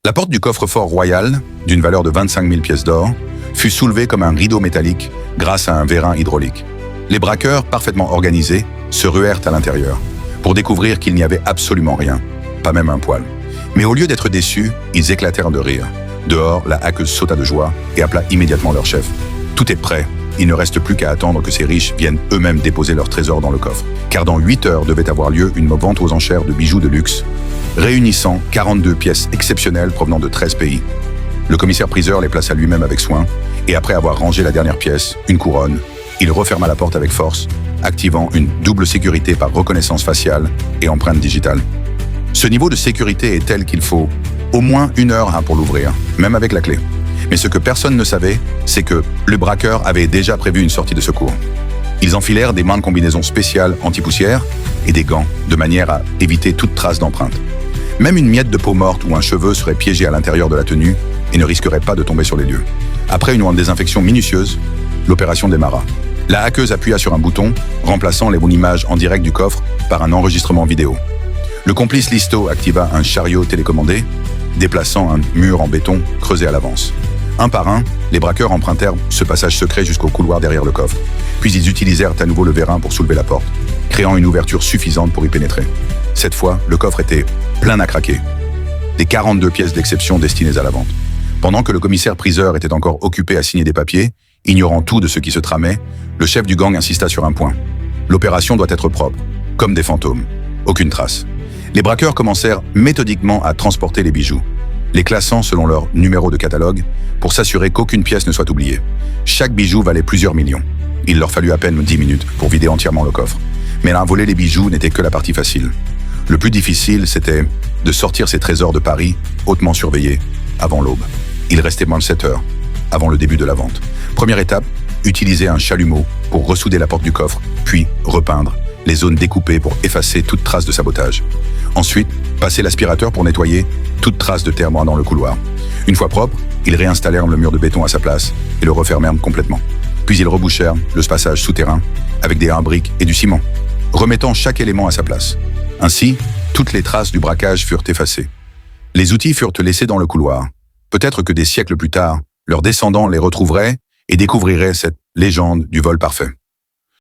La porte du coffre-fort royal, d'une valeur de 25 000 pièces d'or, fut soulevée comme un rideau métallique grâce à un vérin hydraulique. Les braqueurs, parfaitement organisés, se ruèrent à l'intérieur pour découvrir qu'il n'y avait absolument rien, pas même un poil. Mais au lieu d'être déçus, ils éclatèrent de rire. Dehors, la hackeuse sauta de joie et appela immédiatement leur chef. Tout est prêt. Il ne reste plus qu'à attendre que ces riches viennent eux-mêmes déposer leur trésor dans le coffre. Car dans 8 heures devait avoir lieu une vente aux enchères de bijoux de luxe, réunissant 42 pièces exceptionnelles provenant de 13 pays. Le commissaire-priseur les plaça lui-même avec soin, et après avoir rangé la dernière pièce, une couronne, il referma la porte avec force, activant une double sécurité par reconnaissance faciale et empreinte digitale. Ce niveau de sécurité est tel qu'il faut au moins 1 heure pour l'ouvrir, même avec la clé. Mais ce que personne ne savait, c'est que le braqueur avait déjà prévu une sortie de secours. Ils enfilèrent des mains de combinaison spéciales anti-poussière et des gants, de manière à éviter toute trace d'empreinte. Même une miette de peau morte ou un cheveu serait piégé à l'intérieur de la tenue et ne risquerait pas de tomber sur les lieux. Après une désinfection minutieuse, l'opération démarra. La hackeuse appuya sur un bouton, remplaçant les images en direct du coffre par un enregistrement vidéo. Le complice Listo activa un chariot télécommandé, déplaçant un mur en béton creusé à l'avance. Un par un, les braqueurs empruntèrent ce passage secret jusqu'au couloir derrière le coffre. Puis ils utilisèrent à nouveau le vérin pour soulever la porte, créant une ouverture suffisante pour y pénétrer. Cette fois, le coffre était plein à craquer. Des 42 pièces d'exception destinées à la vente. Pendant que le commissaire-priseur était encore occupé à signer des papiers, ignorant tout de ce qui se tramait, le chef du gang insista sur un point. L'opération doit être propre, comme des fantômes. Aucune trace. Les braqueurs commencèrent méthodiquement à transporter les bijoux, les classant selon leur numéro de catalogue pour s'assurer qu'aucune pièce ne soit oubliée. Chaque bijou valait plusieurs millions. Il leur fallut à peine 10 minutes pour vider entièrement le coffre. Mais voler les bijoux n'était que la partie facile. Le plus difficile, c'était de sortir ces trésors de Paris, hautement surveillés, avant l'aube. Il restait moins de 7 heures, avant le début de la vente. Première étape, utiliser un chalumeau pour ressouder la porte du coffre, puis repeindre les zones découpées pour effacer toute trace de sabotage. Ensuite, passer l'aspirateur pour nettoyer toute trace de terre dans le couloir. Une fois propre, ils réinstallèrent le mur de béton à sa place et le refermèrent complètement. Puis ils rebouchèrent le passage souterrain avec des briques et du ciment, remettant chaque élément à sa place. Ainsi, toutes les traces du braquage furent effacées. Les outils furent laissés dans le couloir. Peut-être que des siècles plus tard, leurs descendants les retrouveraient et découvriraient cette légende du vol parfait.